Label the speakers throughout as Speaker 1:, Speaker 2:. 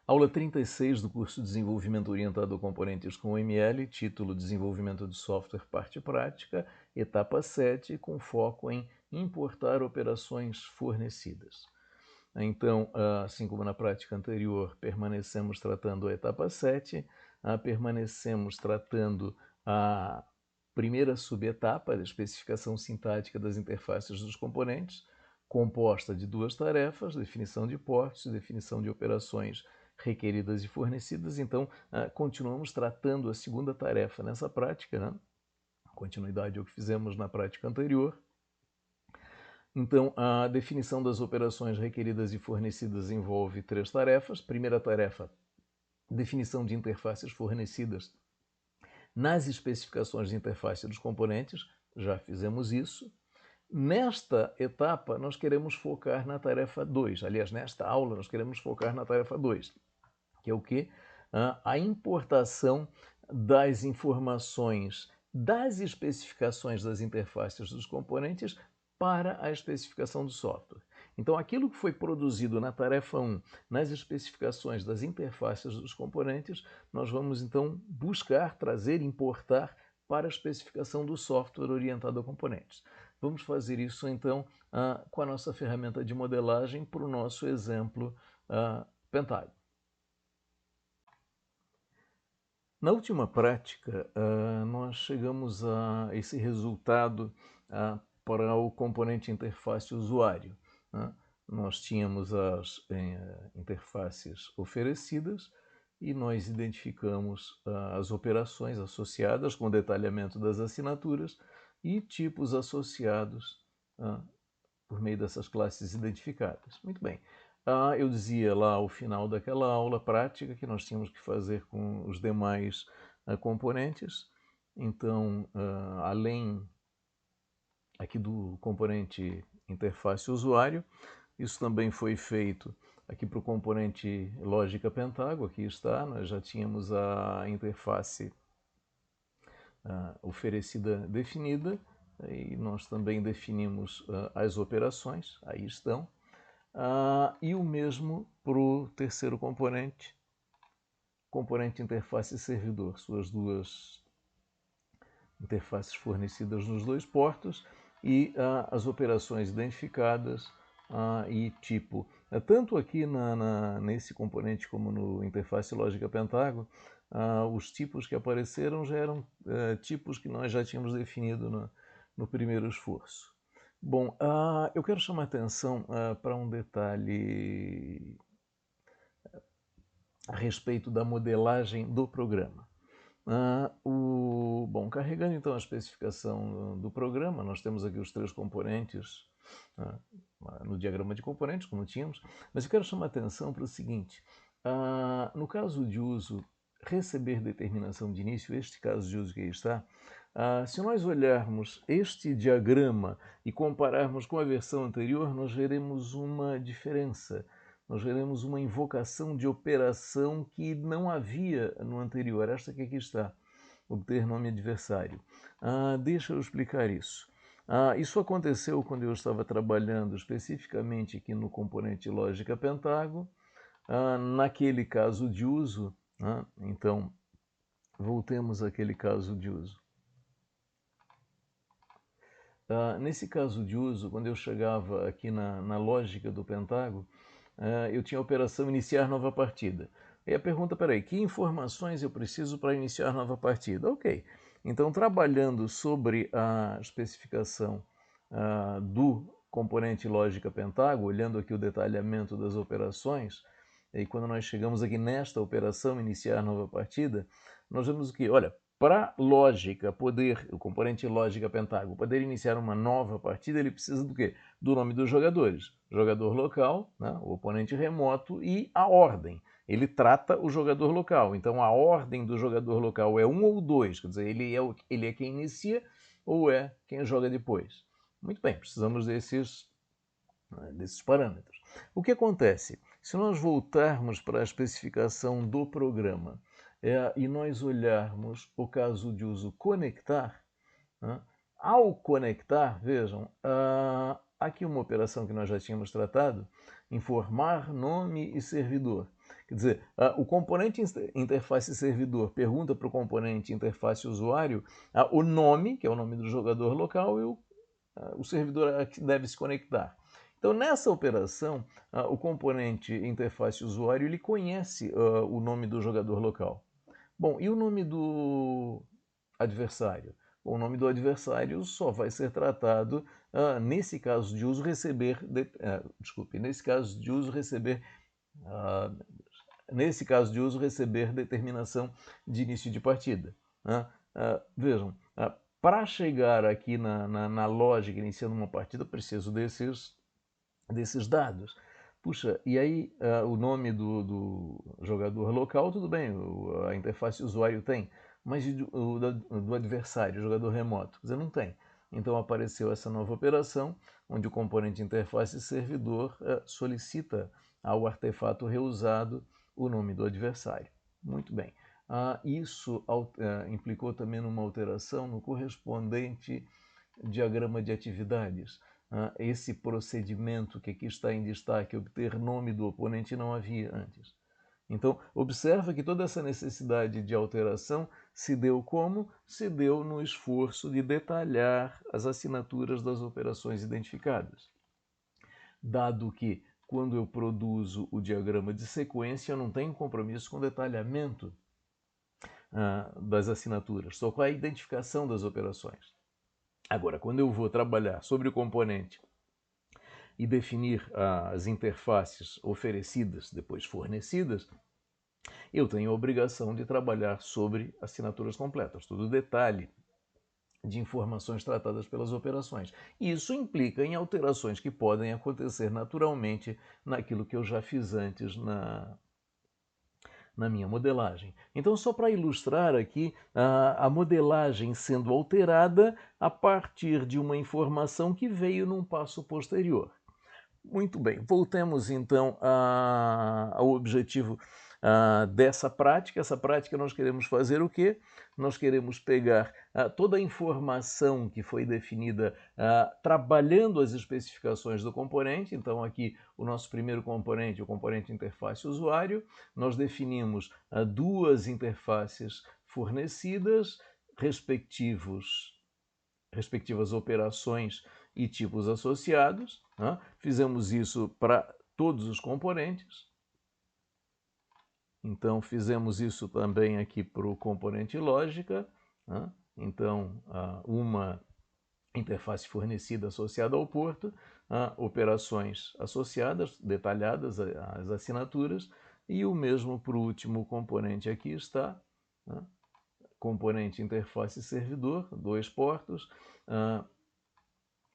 Speaker 1: Aula 36 do curso Desenvolvimento Orientado a Componentes com ML, título Desenvolvimento de Software, parte prática, etapa 7, com foco em importar operações fornecidas. Então, assim como na prática anterior, permanecemos tratando a etapa 7, permanecemos tratando a primeira subetapa, a especificação sintática das interfaces dos componentes, composta de duas tarefas, definição de portos e definição de operações requeridas e fornecidas. Então, continuamos tratando a segunda tarefa nessa prática, né? Continuidade ao que fizemos na prática anterior. Então, a definição das operações requeridas e fornecidas envolve três tarefas. Primeira tarefa, definição de interfaces fornecidas nas especificações de interface dos componentes. Já fizemos isso. Nesta etapa, nós queremos focar na tarefa 2. Aliás, nesta aula, nós queremos focar na tarefa 2, que é o quê? A importação das informações das especificações das interfaces dos componentes para a especificação do software. Então, aquilo que foi produzido na tarefa 1, nas especificações das interfaces dos componentes, nós vamos então buscar, trazer, importar para a especificação do software orientado a componentes. Vamos fazer isso então com a nossa ferramenta de modelagem para o nosso exemplo Pentago. Na última prática, nós chegamos a esse resultado para o componente interface usuário. Nós tínhamos as interfaces oferecidas e nós identificamos as operações associadas com detalhamento das assinaturas e tipos associados por meio dessas classes identificadas. Muito bem. Eu dizia lá ao final daquela aula prática que nós tínhamos que fazer com os demais componentes. Então, além aqui do componente interface usuário, isso também foi feito aqui para o componente lógica Pentago. Aqui está, nós já tínhamos a interface oferecida definida e nós também definimos as operações, aí estão. E o mesmo para o terceiro componente interface servidor, suas duas interfaces fornecidas nos dois portos e as operações identificadas e tipo. Tanto aqui nesse componente como no interface lógica Pentago, os tipos que apareceram já eram tipos que nós já tínhamos definido no primeiro esforço. Bom, eu quero chamar a atenção para um detalhe a respeito da modelagem do programa. Bom, carregando então a especificação do programa, nós temos aqui os três componentes no diagrama de componentes, como tínhamos, mas eu quero chamar a atenção para o seguinte: no caso de uso receber determinação de início, este caso de uso que aí está, se nós olharmos este diagrama e compararmos com a versão anterior, nós veremos uma diferença. Nós veremos uma invocação de operação que não havia no anterior, esta que aqui está, obter nome adversário. Deixa eu explicar isso. Isso aconteceu quando eu estava trabalhando especificamente aqui no componente lógica Pentago, naquele caso de uso. Então, voltemos àquele caso de uso. Nesse caso de uso, quando eu chegava aqui na lógica do Pentago, eu tinha a operação iniciar nova partida. Aí a pergunta, peraí, que informações eu preciso para iniciar nova partida? Ok, então trabalhando sobre a especificação do componente lógica Pentago, olhando aqui o detalhamento das operações, e quando nós chegamos aqui nesta operação iniciar nova partida, nós vemos o que? Olha, para lógica poder, o componente lógica Pentago, poder iniciar uma nova partida, ele precisa do quê? Do nome dos jogadores. Jogador local, né, o oponente remoto e a ordem. Ele trata o jogador local. Então a ordem do jogador local é 1 ou 2, quer dizer, ele é quem inicia ou é quem joga depois. Muito bem, precisamos desses parâmetros. O que acontece? Se nós voltarmos para a especificação do programa e nós olharmos o caso de uso conectar, ao conectar, vejam, aqui uma operação que nós já tínhamos tratado, informar nome e servidor. Quer dizer, o componente interface servidor pergunta para o componente interface usuário o nome, que é o nome do jogador local, e o servidor a que deve se conectar. Então, nessa operação, o componente interface usuário ele conhece o nome do jogador local. Bom, e o nome do adversário? Bom, o nome do adversário só vai ser tratado nesse caso de uso receber, nesse caso de uso receber, nesse caso de uso receber determinação de início de partida. Vejam, para chegar aqui na lógica iniciando uma partida, eu preciso desses dados. Puxa, e aí o nome do jogador local, tudo bem, a interface usuário tem, mas do adversário, jogador remoto, quer dizer, não tem. Então apareceu essa nova operação, onde o componente interface servidor solicita ao artefato reusado o nome do adversário. Muito bem. Isso implicou também numa alteração no correspondente diagrama de atividades. Esse procedimento que aqui está em destaque, obter nome do oponente, não havia antes. Então, observa que toda essa necessidade de alteração se deu como? Se deu no esforço de detalhar as assinaturas das operações identificadas. Dado que, quando eu produzo o diagrama de sequência, eu não tenho compromisso com detalhamento das assinaturas, só com a identificação das operações. Agora, quando eu vou trabalhar sobre o componente e definir as interfaces oferecidas, depois fornecidas, eu tenho a obrigação de trabalhar sobre assinaturas completas, todo o detalhe de informações tratadas pelas operações. E isso implica em alterações que podem acontecer naturalmente naquilo que eu já fiz antes na minha modelagem. Então, só para ilustrar aqui, a modelagem sendo alterada a partir de uma informação que veio num passo posterior. Muito bem, voltemos então ao objetivo dessa prática. Essa prática nós queremos fazer o quê? Nós queremos pegar toda a informação que foi definida trabalhando as especificações do componente. Então aqui o nosso primeiro componente, o componente interface usuário, nós definimos duas interfaces fornecidas, respectivas operações e tipos associados. Fizemos isso para todos os componentes. Então, fizemos isso também aqui para o componente lógica. Então, uma interface fornecida associada ao porto, operações associadas, detalhadas as assinaturas, e o mesmo para o último componente aqui está. Componente interface servidor, dois portos,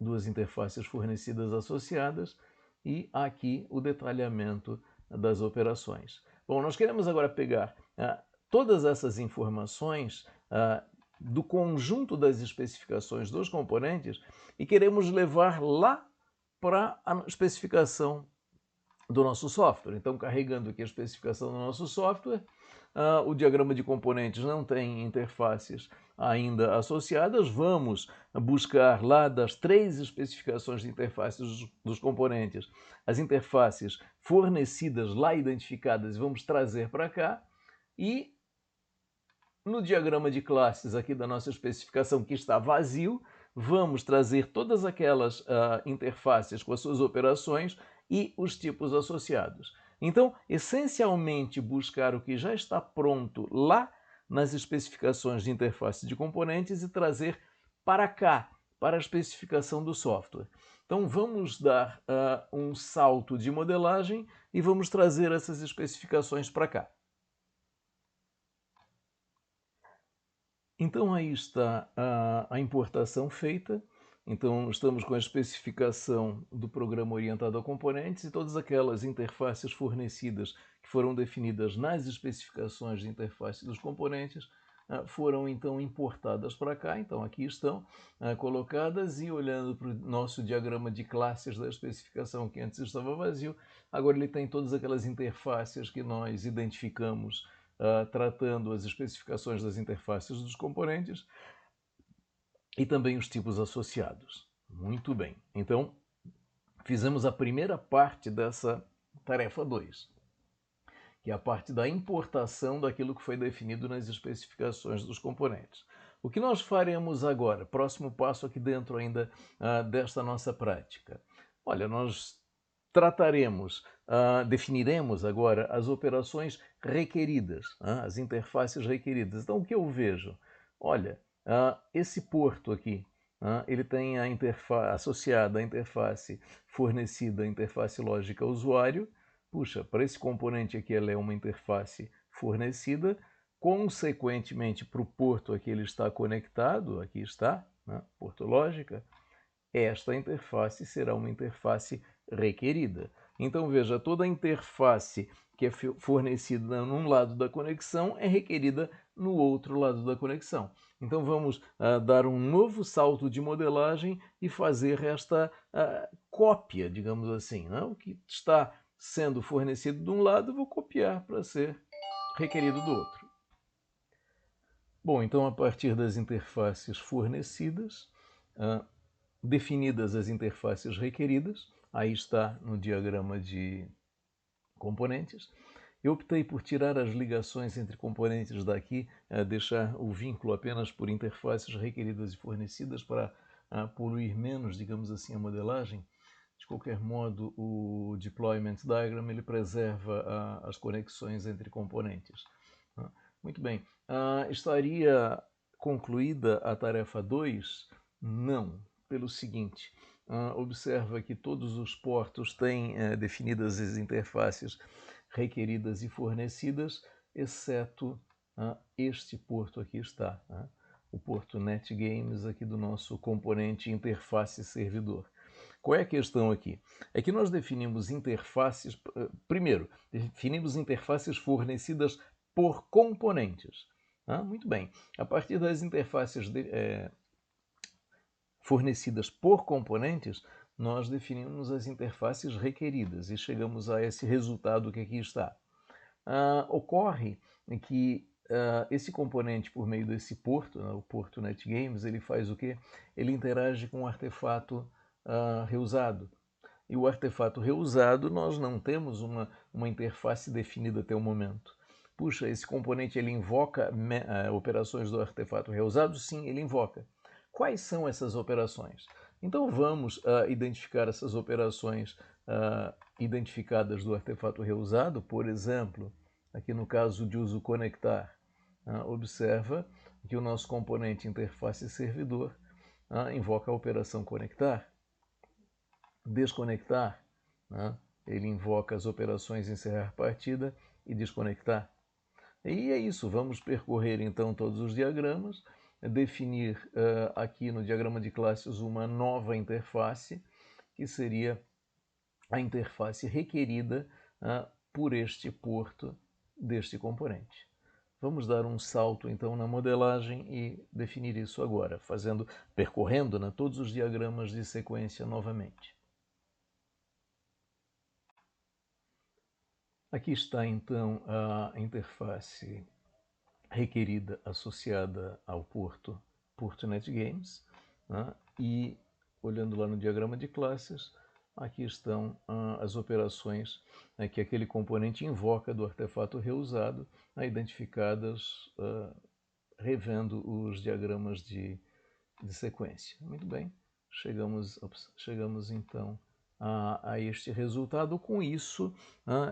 Speaker 1: duas interfaces fornecidas associadas e aqui o detalhamento das operações. Bom, nós queremos agora pegar todas essas informações do conjunto das especificações dos componentes e queremos levar lá para a especificação do nosso software. Então, carregando aqui a especificação do nosso software, o diagrama de componentes não tem interfaces ainda associadas. Vamos buscar lá das 3 especificações de interfaces dos componentes as interfaces fornecidas lá identificadas e vamos trazer para cá. E no diagrama de classes aqui da nossa especificação que está vazio, vamos trazer todas aquelas interfaces com as suas operações e os tipos associados. Então, essencialmente, buscar o que já está pronto lá nas especificações de interface de componentes e trazer para cá, para a especificação do software. Então, vamos dar um salto de modelagem e vamos trazer essas especificações para cá. Então, aí está a importação feita. Então, estamos com a especificação do programa orientado a componentes e todas aquelas interfaces fornecidas que foram definidas nas especificações de interface dos componentes foram então importadas para cá. Então, aqui estão colocadas e olhando para o nosso diagrama de classes da especificação que antes estava vazio, agora ele tem todas aquelas interfaces que nós identificamos tratando as especificações das interfaces dos componentes e também os tipos associados. Muito bem. Então, fizemos a primeira parte dessa tarefa 2, que é a parte da importação daquilo que foi definido nas especificações dos componentes. O que nós faremos agora? Próximo passo aqui dentro ainda desta nossa prática. Olha, nós definiremos agora as operações requeridas, as interfaces requeridas. Então, o que eu vejo? Olha, esse porto aqui, ele tem a interface associada à interface fornecida, a interface lógica usuário. Puxa, para esse componente aqui ela é uma interface fornecida, consequentemente para o porto aqui ele está conectado, aqui está, porto lógica, esta interface será uma interface requerida. Então veja, toda interface que é fornecida num lado da conexão é requerida no outro lado da conexão. Então vamos dar um novo salto de modelagem e fazer esta cópia, digamos assim. O que está sendo fornecido de um lado, eu vou copiar para ser requerido do outro. Bom, então a partir das interfaces fornecidas, definidas as interfaces requeridas, aí está no diagrama de componentes, eu optei por tirar as ligações entre componentes daqui, deixar o vínculo apenas por interfaces requeridas e fornecidas para poluir menos, digamos assim, a modelagem. De qualquer modo, o deployment diagram ele preserva as conexões entre componentes. Muito bem. Estaria concluída a tarefa 2? Não, pelo seguinte. Observa que todos os portos têm definidas as interfaces requeridas e fornecidas, exceto este porto aqui está, o porto NetGames aqui do nosso componente interface servidor. Qual é a questão aqui? É que nós definimos interfaces, primeiro, definimos interfaces fornecidas por componentes. Muito bem, a partir das interfaces fornecidas por componentes, nós definimos as interfaces requeridas e chegamos a esse resultado que aqui está. Ocorre que esse componente, por meio desse porto, o porto NetGames, ele faz o quê? Ele interage com o artefato reusado. E o artefato reusado, nós não temos uma interface definida até o momento. Puxa, esse componente ele invoca operações do artefato reusado? Sim, ele invoca. Quais são essas operações? Então vamos identificar essas operações identificadas do artefato reusado, por exemplo, aqui no caso de uso conectar. Observa que o nosso componente interface servidor invoca a operação conectar. Desconectar, ele invoca as operações encerrar partida e desconectar. E é isso, vamos percorrer então todos os diagramas, definir aqui no diagrama de classes uma nova interface, que seria a interface requerida por este porto deste componente. Vamos dar um salto então na modelagem e definir isso agora, percorrendo todos os diagramas de sequência novamente. Aqui está então a interface requerida associada ao porto NetGames, e olhando lá no diagrama de classes, aqui estão as operações que aquele componente invoca do artefato reusado, identificadas revendo os diagramas de sequência. Muito bem, chegamos então a este resultado. Com isso,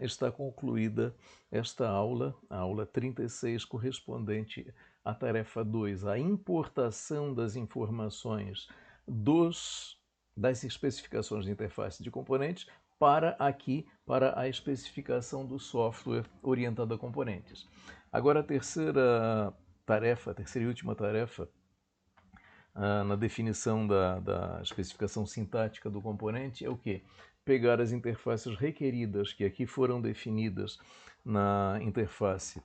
Speaker 1: está concluída esta aula, a aula 36, correspondente à tarefa 2, a importação das informações das especificações de interface de componentes para a especificação do software orientado a componentes. Agora a terceira e última tarefa, na definição da especificação sintática do componente, é o quê? Pegar as interfaces requeridas que aqui foram definidas na interface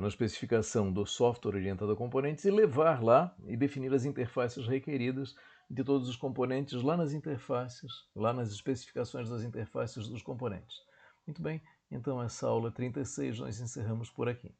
Speaker 1: na especificação do software orientado a componentes e levar lá e definir as interfaces requeridas de todos os componentes lá nas interfaces, lá nas especificações das interfaces dos componentes. Muito bem, então essa aula 36 nós encerramos por aqui.